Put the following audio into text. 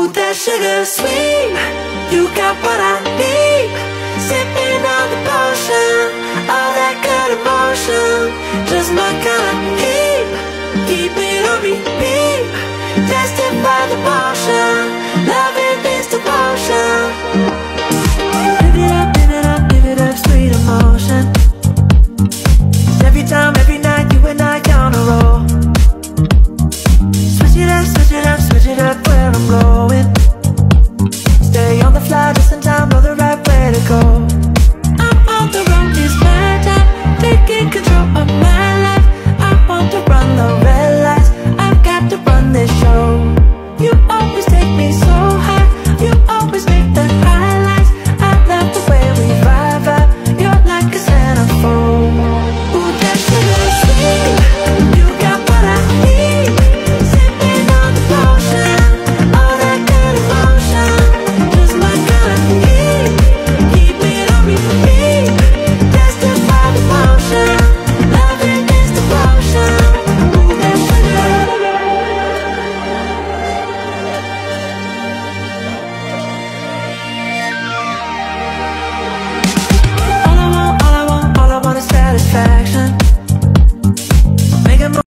Ooh, that sugar sweet, you got what I need. Sipping on the potion, all that good emotion, just my kind of heat. Keep it on repeat, testify the motion.